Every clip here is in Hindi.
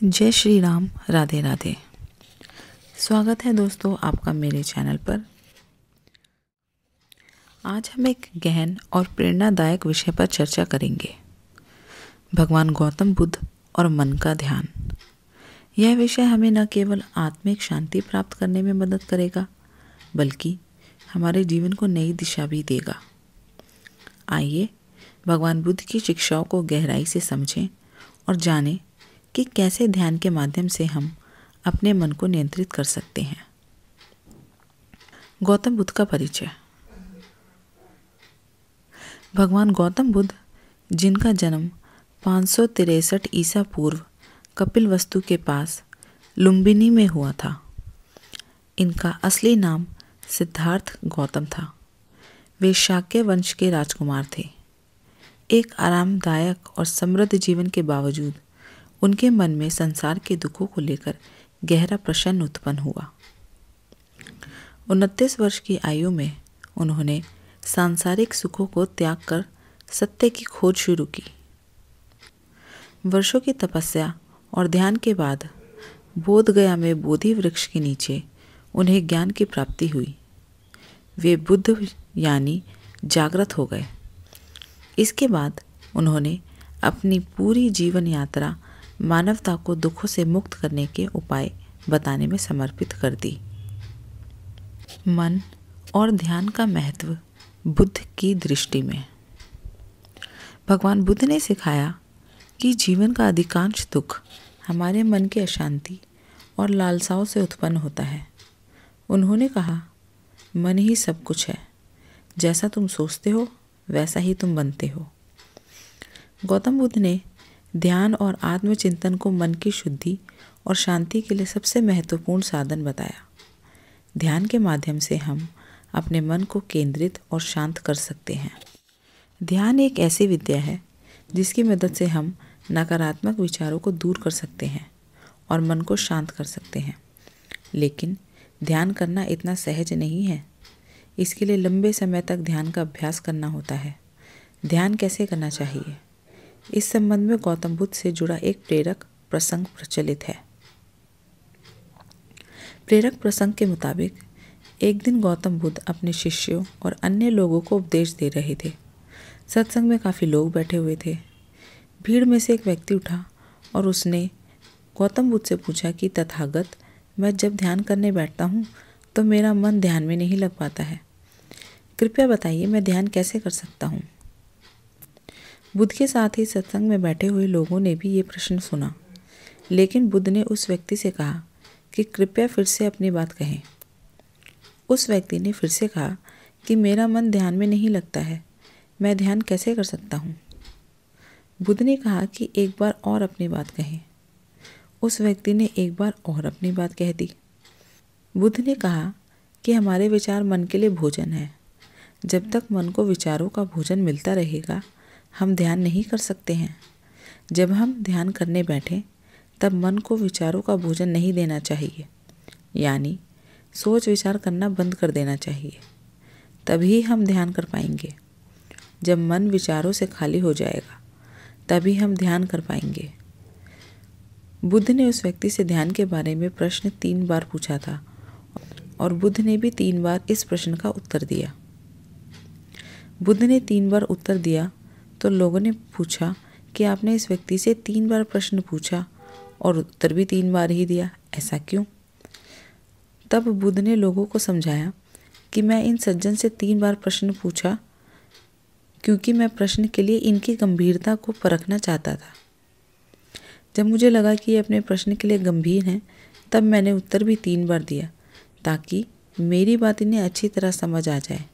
जय श्री राम। राधे राधे। स्वागत है दोस्तों आपका मेरे चैनल पर। आज हम एक गहन और प्रेरणादायक विषय पर चर्चा करेंगे, भगवान गौतम बुद्ध और मन का ध्यान। यह विषय हमें न केवल आत्मिक शांति प्राप्त करने में मदद करेगा, बल्कि हमारे जीवन को नई दिशा भी देगा। आइए भगवान बुद्ध की शिक्षाओं को गहराई से समझें और जानें कि कैसे ध्यान के माध्यम से हम अपने मन को नियंत्रित कर सकते हैं। गौतम बुद्ध का परिचय। भगवान गौतम बुद्ध, जिनका जन्म 563 ईसा पूर्व कपिलवस्तु के पास लुम्बिनी में हुआ था, इनका असली नाम सिद्धार्थ गौतम था। वे शाक्य वंश के राजकुमार थे। एक आरामदायक और समृद्ध जीवन के बावजूद उनके मन में संसार के दुखों को लेकर गहरा प्रश्न उत्पन्न हुआ। 29 वर्ष की आयु में उन्होंने सांसारिक सुखों को त्याग कर सत्य की खोज शुरू की। वर्षों की तपस्या और ध्यान के बाद बोधगया में बोधि वृक्ष के नीचे उन्हें ज्ञान की प्राप्ति हुई। वे बुद्ध यानी जागृत हो गए। इसके बाद उन्होंने अपनी पूरी जीवन यात्रा मानवता को दुखों से मुक्त करने के उपाय बताने में समर्पित कर दी। मन और ध्यान का महत्व बुद्ध की दृष्टि में। भगवान बुद्ध ने सिखाया कि जीवन का अधिकांश दुख हमारे मन की अशांति और लालसाओं से उत्पन्न होता है। उन्होंने कहा, मन ही सब कुछ है। जैसा तुम सोचते हो वैसा ही तुम बनते हो। गौतम बुद्ध ने ध्यान और आत्मचिंतन को मन की शुद्धि और शांति के लिए सबसे महत्वपूर्ण साधन बताया। ध्यान के माध्यम से हम अपने मन को केंद्रित और शांत कर सकते हैं। ध्यान एक ऐसी विद्या है जिसकी मदद से हम नकारात्मक विचारों को दूर कर सकते हैं और मन को शांत कर सकते हैं। लेकिन ध्यान करना इतना सहज नहीं है। इसके लिए लंबे समय तक ध्यान का अभ्यास करना होता है। ध्यान कैसे करना चाहिए, इस संबंध में गौतम बुद्ध से जुड़ा एक प्रेरक प्रसंग प्रचलित है। प्रेरक प्रसंग के मुताबिक एक दिन गौतम बुद्ध अपने शिष्यों और अन्य लोगों को उपदेश दे रहे थे। सत्संग में काफ़ी लोग बैठे हुए थे। भीड़ में से एक व्यक्ति उठा और उसने गौतम बुद्ध से पूछा कि तथागत, मैं जब ध्यान करने बैठता हूँ तो मेरा मन ध्यान में नहीं लग पाता है। कृपया बताइए मैं ध्यान कैसे कर सकता हूँ। बुद्ध के साथ ही सत्संग में बैठे हुए लोगों ने भी ये प्रश्न सुना, लेकिन बुद्ध ने उस व्यक्ति से कहा कि कृपया फिर से अपनी बात कहें। उस व्यक्ति ने फिर से कहा कि मेरा मन ध्यान में नहीं लगता है, मैं ध्यान कैसे कर सकता हूँ। बुद्ध ने कहा कि एक बार और अपनी बात कहें। उस व्यक्ति ने एक बार और अपनी बात कह दी। बुद्ध ने कहा कि हमारे विचार मन के लिए भोजन है। जब तक मन को विचारों का भोजन मिलता रहेगा, हम ध्यान नहीं कर सकते हैं। जब हम ध्यान करने बैठें तब मन को विचारों का भोजन नहीं देना चाहिए, यानी सोच विचार करना बंद कर देना चाहिए। तभी हम ध्यान कर पाएंगे। जब मन विचारों से खाली हो जाएगा तभी हम ध्यान कर पाएंगे। बुद्ध ने उस व्यक्ति से ध्यान के बारे में प्रश्न 3 बार पूछा था और बुद्ध ने भी 3 बार इस प्रश्न का उत्तर दिया। बुद्ध ने 3 बार उत्तर दिया तो लोगों ने पूछा कि आपने इस व्यक्ति से 3 बार प्रश्न पूछा और उत्तर भी 3 बार ही दिया, ऐसा क्यों? तब बुद्ध ने लोगों को समझाया कि मैं इन सज्जन से 3 बार प्रश्न पूछा क्योंकि मैं प्रश्न के लिए इनकी गंभीरता को परखना चाहता था। जब मुझे लगा कि ये अपने प्रश्न के लिए गंभीर हैं, तब मैंने उत्तर भी 3 बार दिया ताकि मेरी बात इन्हें अच्छी तरह समझ आ जाए।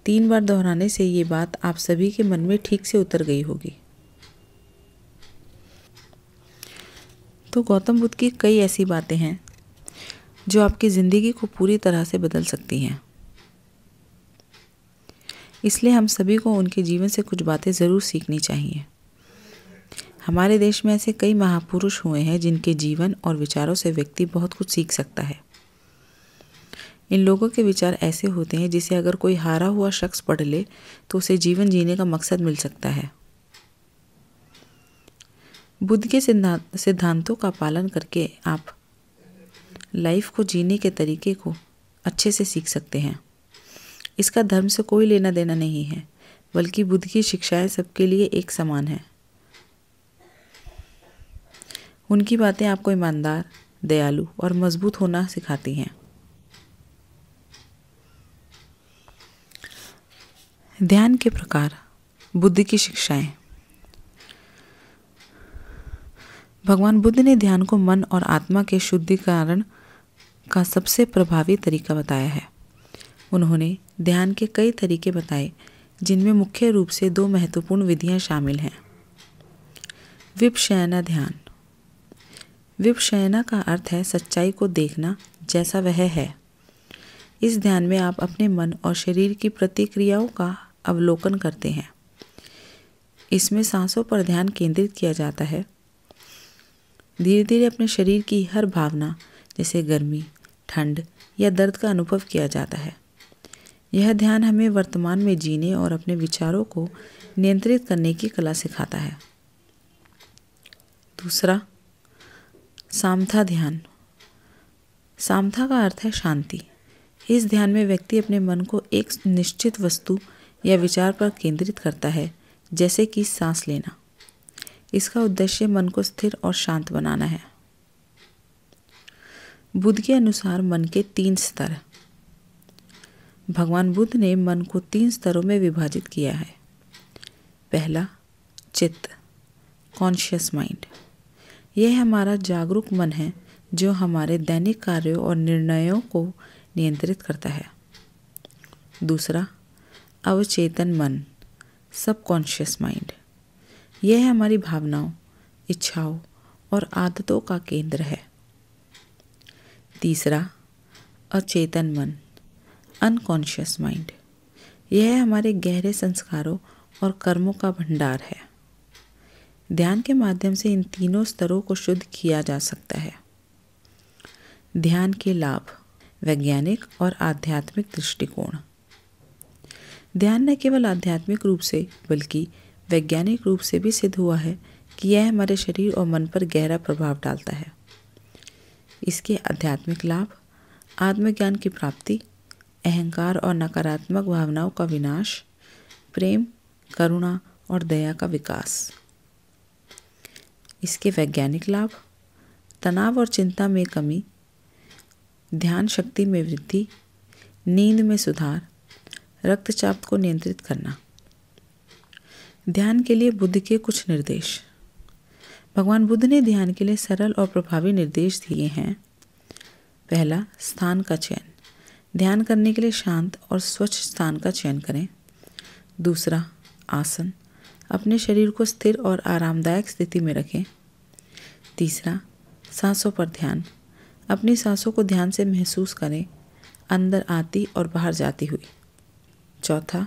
3 बार दोहराने से ये बात आप सभी के मन में ठीक से उतर गई होगी। तो गौतम बुद्ध की कई ऐसी बातें हैं जो आपकी ज़िंदगी को पूरी तरह से बदल सकती हैं। इसलिए हम सभी को उनके जीवन से कुछ बातें ज़रूर सीखनी चाहिए। हमारे देश में ऐसे कई महापुरुष हुए हैं जिनके जीवन और विचारों से व्यक्ति बहुत कुछ सीख सकता है। इन लोगों के विचार ऐसे होते हैं जिसे अगर कोई हारा हुआ शख्स पढ़ ले तो उसे जीवन जीने का मकसद मिल सकता है। बुद्ध के सिद्धांतों का पालन करके आप लाइफ को जीने के तरीके को अच्छे से सीख सकते हैं। इसका धर्म से कोई लेना देना नहीं है, बल्कि बुद्ध की शिक्षाएं सबके लिए एक समान है। उनकी बातें आपको ईमानदार, दयालु और मजबूत होना सिखाती हैं। ध्यान के प्रकार, बुद्ध की शिक्षाएं। भगवान बुद्ध ने ध्यान को मन और आत्मा के शुद्धिकरण का सबसे प्रभावी तरीका बताया है। उन्होंने ध्यान के कई तरीके बताए, जिनमें मुख्य रूप से 2 महत्वपूर्ण विधियां शामिल हैं। विपश्यना ध्यान। विपश्यना का अर्थ है सच्चाई को देखना जैसा वह है। इस ध्यान में आप अपने मन और शरीर की प्रतिक्रियाओं का अवलोकन करते हैं। इसमें सांसों पर ध्यान केंद्रित किया जाता है। धीरे धीरे अपने शरीर की हर भावना, जैसे गर्मी, ठंड या दर्द का अनुभव किया जाता है। यह ध्यान हमें वर्तमान में जीने और अपने विचारों को नियंत्रित करने की कला सिखाता है। दूसरा, सामथा ध्यान। सामथा का अर्थ है शांति। इस ध्यान में व्यक्ति अपने मन को एक निश्चित वस्तु या विचार पर केंद्रित करता है, जैसे कि सांस लेना। इसका उद्देश्य मन को स्थिर और शांत बनाना है। बुद्ध के अनुसार मन के 3 स्तर। भगवान बुद्ध ने मन को 3 स्तरों में विभाजित किया है। पहला, चित्त, कॉन्शियस माइंड। यह हमारा जागरूक मन है जो हमारे दैनिक कार्यों और निर्णयों को नियंत्रित करता है। दूसरा, अवचेतन मन, सबकॉन्शियस माइंड। यह हमारी भावनाओं, इच्छाओं और आदतों का केंद्र है। तीसरा, अचेतन मन, अनकॉन्शियस माइंड। यह हमारे गहरे संस्कारों और कर्मों का भंडार है। ध्यान के माध्यम से इन तीनों स्तरों को शुद्ध किया जा सकता है। ध्यान के लाभ, वैज्ञानिक और आध्यात्मिक दृष्टिकोण। ध्यान न केवल आध्यात्मिक रूप से बल्कि वैज्ञानिक रूप से भी सिद्ध हुआ है कि यह हमारे शरीर और मन पर गहरा प्रभाव डालता है। इसके आध्यात्मिक लाभ, आत्मज्ञान की प्राप्ति, अहंकार और नकारात्मक भावनाओं का विनाश, प्रेम, करुणा और दया का विकास। इसके वैज्ञानिक लाभ, तनाव और चिंता में कमी, ध्यान शक्ति में वृद्धि, नींद में सुधार, रक्तचाप को नियंत्रित करना। ध्यान के लिए बुद्ध के कुछ निर्देश। भगवान बुद्ध ने ध्यान के लिए सरल और प्रभावी निर्देश दिए हैं। पहला, स्थान का चयन। ध्यान करने के लिए शांत और स्वच्छ स्थान का चयन करें। दूसरा, आसन। अपने शरीर को स्थिर और आरामदायक स्थिति में रखें। तीसरा, सांसों पर ध्यान। अपनी सांसों को ध्यान से महसूस करें, अंदर आती और बाहर जाती हुई। चौथा,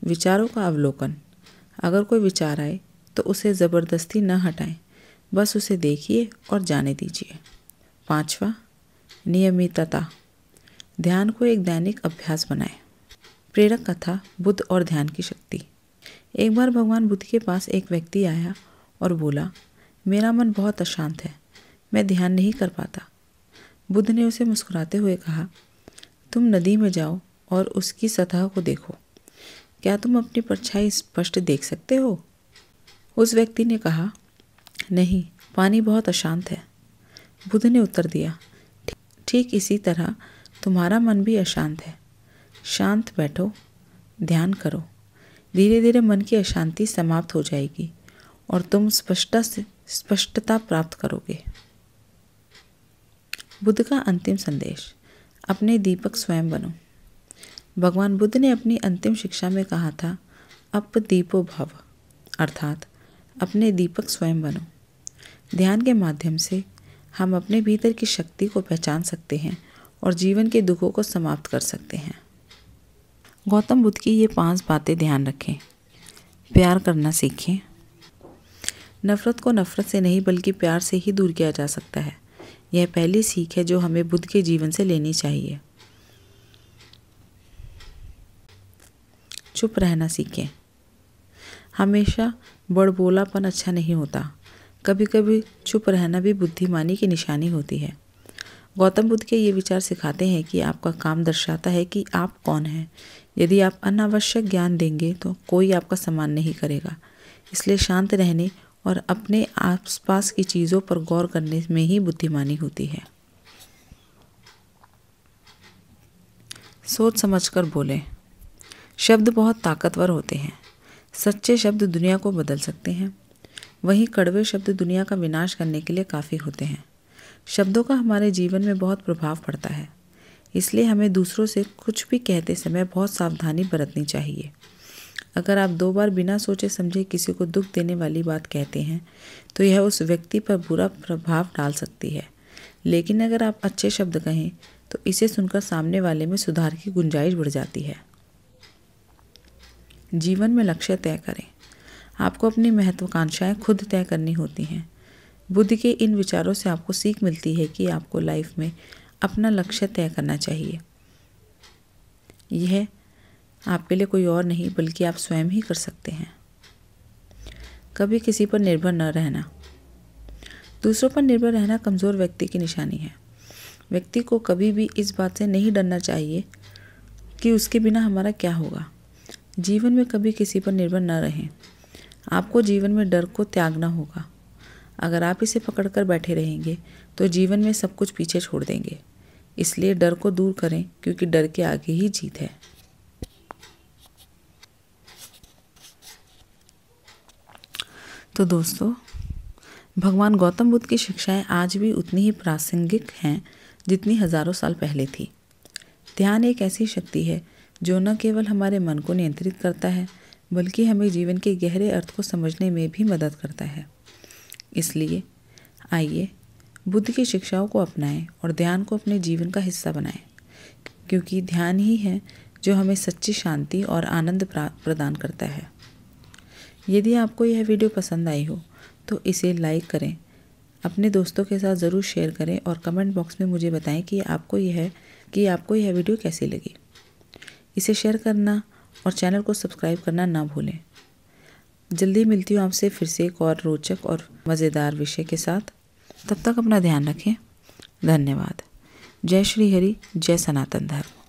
विचारों का अवलोकन। अगर कोई विचार आए तो उसे ज़बरदस्ती न हटाएं, बस उसे देखिए और जाने दीजिए। पांचवा, नियमितता। ध्यान को एक दैनिक अभ्यास बनाएं। प्रेरक कथा, बुद्ध और ध्यान की शक्ति। एक बार भगवान बुद्ध के पास एक व्यक्ति आया और बोला, मेरा मन बहुत अशांत है, मैं ध्यान नहीं कर पाता। बुद्ध ने उसे मुस्कुराते हुए कहा, तुम नदी में जाओ और उसकी सतह को देखो। क्या तुम अपनी परछाई स्पष्ट देख सकते हो? उस व्यक्ति ने कहा, नहीं, पानी बहुत अशांत है। बुद्ध ने उत्तर दिया, ठीक इसी तरह तुम्हारा मन भी अशांत है। शांत बैठो, ध्यान करो। धीरे धीरे मन की अशांति समाप्त हो जाएगी और तुम स्पष्टता प्राप्त करोगे। बुद्ध का अंतिम संदेश, अपने दीपक स्वयं बनो। भगवान बुद्ध ने अपनी अंतिम शिक्षा में कहा था, अप दीपो भव, अर्थात अपने दीपक स्वयं बनो। ध्यान के माध्यम से हम अपने भीतर की शक्ति को पहचान सकते हैं और जीवन के दुखों को समाप्त कर सकते हैं। गौतम बुद्ध की ये 5 बातें ध्यान रखें। प्यार करना सीखें। नफ़रत को नफ़रत से नहीं बल्कि प्यार से ही दूर किया जा सकता है। यह पहली सीख है जो हमें बुद्ध के जीवन से लेनी चाहिए। चुप रहना सीखें। हमेशा बड़बोलापन अच्छा नहीं होता। कभी कभी चुप रहना भी बुद्धिमानी की निशानी होती है। गौतम बुद्ध के ये विचार सिखाते हैं कि आपका काम दर्शाता है कि आप कौन हैं। यदि आप अनावश्यक ज्ञान देंगे तो कोई आपका सम्मान नहीं करेगा। इसलिए शांत रहने और अपने आसपास की चीज़ों पर गौर करने में ही बुद्धिमानी होती है। सोच समझकर बोलें। शब्द बहुत ताकतवर होते हैं। सच्चे शब्द दुनिया को बदल सकते हैं, वहीं कड़वे शब्द दुनिया का विनाश करने के लिए काफ़ी होते हैं। शब्दों का हमारे जीवन में बहुत प्रभाव पड़ता है, इसलिए हमें दूसरों से कुछ भी कहते समय बहुत सावधानी बरतनी चाहिए। अगर आप 2 बार बिना सोचे समझे किसी को दुख देने वाली बात कहते हैं तो यह उस व्यक्ति पर बुरा प्रभाव डाल सकती है, लेकिन अगर आप अच्छे शब्द कहें तो इसे सुनकर सामने वाले में सुधार की गुंजाइश बढ़ जाती है। जीवन में लक्ष्य तय करें। आपको अपनी महत्वाकांक्षाएं खुद तय करनी होती हैं। बुद्ध के इन विचारों से आपको सीख मिलती है कि आपको लाइफ में अपना लक्ष्य तय करना चाहिए। यह आपके लिए कोई और नहीं बल्कि आप स्वयं ही कर सकते हैं। कभी किसी पर निर्भर न रहना। दूसरों पर निर्भर रहना कमज़ोर व्यक्ति की निशानी है। व्यक्ति को कभी भी इस बात से नहीं डरना चाहिए कि उसके बिना हमारा क्या होगा। जीवन में कभी किसी पर निर्भर न रहें। आपको जीवन में डर को त्यागना होगा। अगर आप इसे पकड़कर बैठे रहेंगे तो जीवन में सब कुछ पीछे छोड़ देंगे। इसलिए डर को दूर करें, क्योंकि डर के आगे ही जीत है। तो दोस्तों, भगवान गौतम बुद्ध की शिक्षाएं आज भी उतनी ही प्रासंगिक हैं जितनी हजारों साल पहले थी। ध्यान एक ऐसी शक्ति है जो न केवल हमारे मन को नियंत्रित करता है बल्कि हमें जीवन के गहरे अर्थ को समझने में भी मदद करता है। इसलिए आइए बुद्ध की शिक्षाओं को अपनाएं और ध्यान को अपने जीवन का हिस्सा बनाएं, क्योंकि ध्यान ही है जो हमें सच्ची शांति और आनंद प्रदान करता है। यदि आपको यह वीडियो पसंद आई हो तो इसे लाइक करें, अपने दोस्तों के साथ ज़रूर शेयर करें और कमेंट बॉक्स में मुझे बताएं कि आपको यह वीडियो कैसी लगी। इसे शेयर करना और चैनल को सब्सक्राइब करना ना भूलें। जल्दी मिलती हूँ आपसे फिर से एक और रोचक और मज़ेदार विषय के साथ। तब तक अपना ध्यान रखें। धन्यवाद। जय श्री हरि, जय सनातन धर्म।